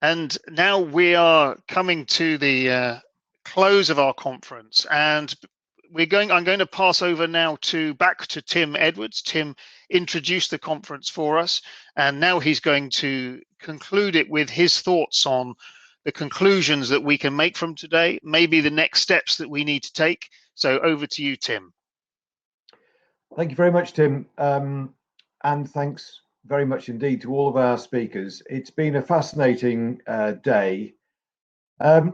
And now we are coming to the close of our conference, and I'm going to pass over now back to Tim Edwards. Tim introduced the conference for us, and now he's going to conclude it with his thoughts on the conclusions that we can make from today, maybe the next steps that we need to take. So over to you, Tim. Thank you very much, Tim. And thanks very much indeed to all of our speakers. It's been a fascinating day.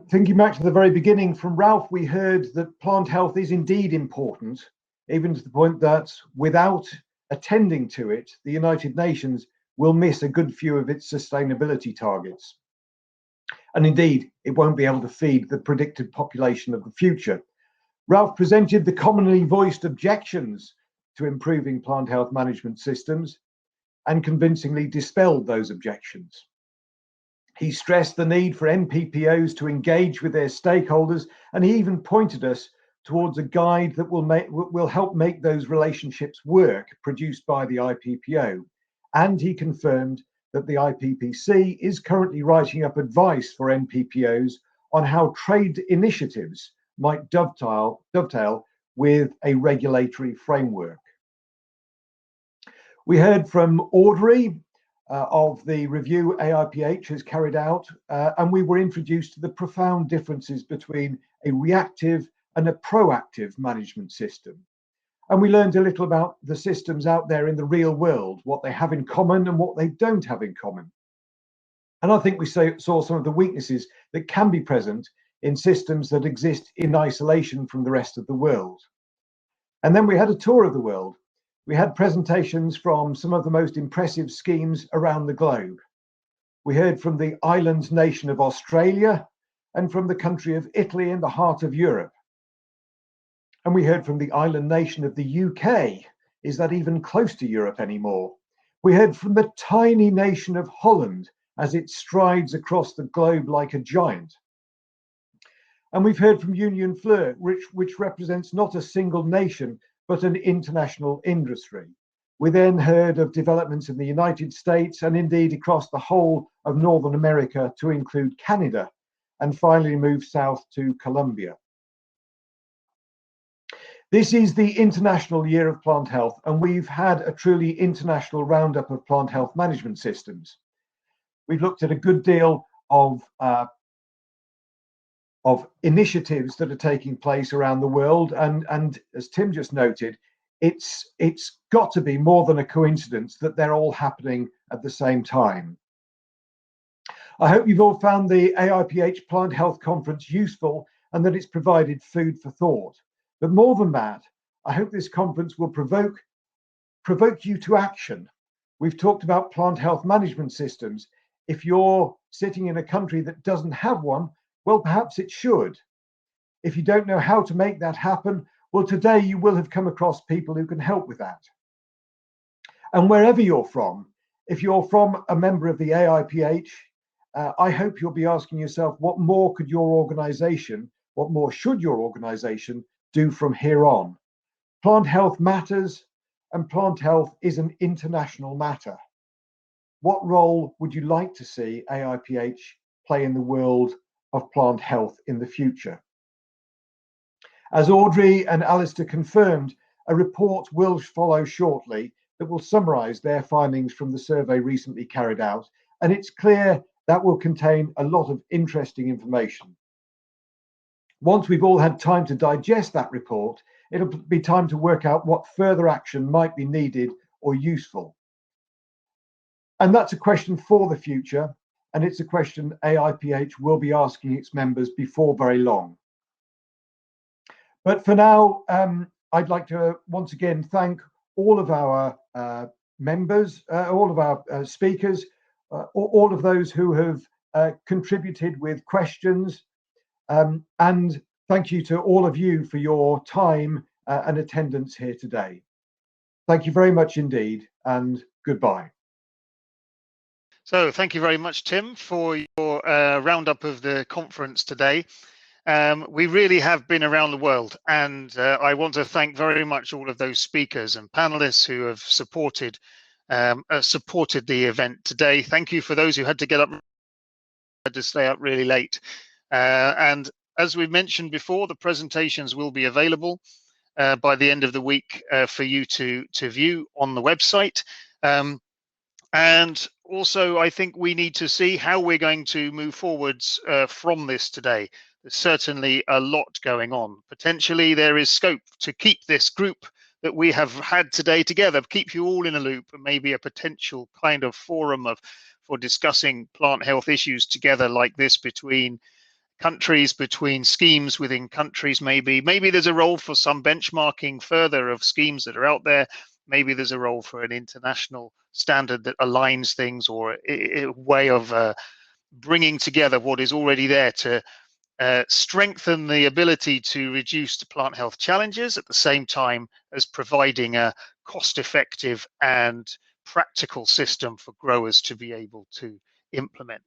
Thinking back to the very beginning, from Ralph, we heard that plant health is indeed important, even to the point that without attending to it, the United Nations will miss a good few of its sustainability targets. And indeed, it won't be able to feed the predicted population of the future. Ralph presented the commonly voiced objections to improving plant health management systems and convincingly dispelled those objections. He stressed the need for NPPOs to engage with their stakeholders, and he even pointed us towards a guide that will help make those relationships work, produced by the IPPO. And he confirmed that the IPPC is currently writing up advice for NPPOs on how trade initiatives might dovetail with a regulatory framework. We heard from Audrey of the review AIPH has carried out, and we were introduced to the profound differences between a reactive and a proactive management system. And we learned a little about the systems out there in the real world, what they have in common and what they don't have in common. And I think we saw some of the weaknesses that can be present in systems that exist in isolation from the rest of the world. And then we had a tour of the world. We had presentations from some of the most impressive schemes around the globe. We heard from the island nation of Australia and from the country of Italy in the heart of Europe. And we heard from the island nation of the UK. Is that even close to Europe anymore? We heard from the tiny nation of Holland as it strides across the globe like a giant. And we've heard from Union Fleur, which represents not a single nation, but an international industry. We then heard of developments in the United States and indeed across the whole of Northern America to include Canada, and finally moved south to Colombia. This is the International Year of Plant Health, and we've had a truly international roundup of plant health management systems. We've looked at a good deal of initiatives that are taking place around the world, and as Tim just noted, it's got to be more than a coincidence that they're all happening at the same time. I hope you've all found the AIPH Plant Health Conference useful and that it's provided food for thought. But more than that, I hope this conference will provoke you to action. We've talked about plant health management systems. If you're sitting in a country that doesn't have one, well, perhaps it should. If you don't know how to make that happen, well, today you will have come across people who can help with that. And wherever you're from, if you're from a member of the AIPH, I hope you'll be asking yourself, what more should your organization do from here on? Plant health matters, and plant health is an international matter. What role would you like to see AIPH play in the world of plant health in the future? As Audrey and Alistair confirmed, a report will follow shortly that will summarize their findings from the survey recently carried out, and it's clear that will contain a lot of interesting information. Once we've all had time to digest that report, it'll be time to work out what further action might be needed or useful. And that's a question for the future, and it's a question AIPH will be asking its members before very long. But for now, I'd like to once again thank all of our members, all of our speakers, all of those who have contributed with questions, and thank you to all of you for your time and attendance here today. Thank you very much indeed, and goodbye. So thank you very much, Tim, for your roundup of the conference today. We really have been around the world, and I want to thank very much all of those speakers and panelists who have supported the event today. Thank you for those who had to get up had to stay up really late. And as we mentioned before, the presentations will be available by the end of the week for you to view on the website. And also, I think we need to see how we're going to move forwards from this today. There's certainly a lot going on. Potentially, there is scope to keep this group that we have had today together, keep you all in a loop, and maybe a potential kind of forum for discussing plant health issues together like this between countries, between schemes within countries. Maybe there's a role for some benchmarking further of schemes that are out there. Maybe there's a role for an international standard that aligns things, or a way of bringing together what is already there to strengthen the ability to reduce the plant health challenges at the same time as providing a cost-effective and practical system for growers to be able to implement.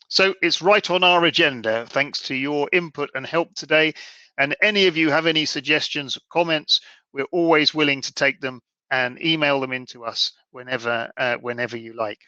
So it's right on our agenda, thanks to your input and help today. And any of you have any suggestions or comments, we're always willing to take them and email them into us whenever you like.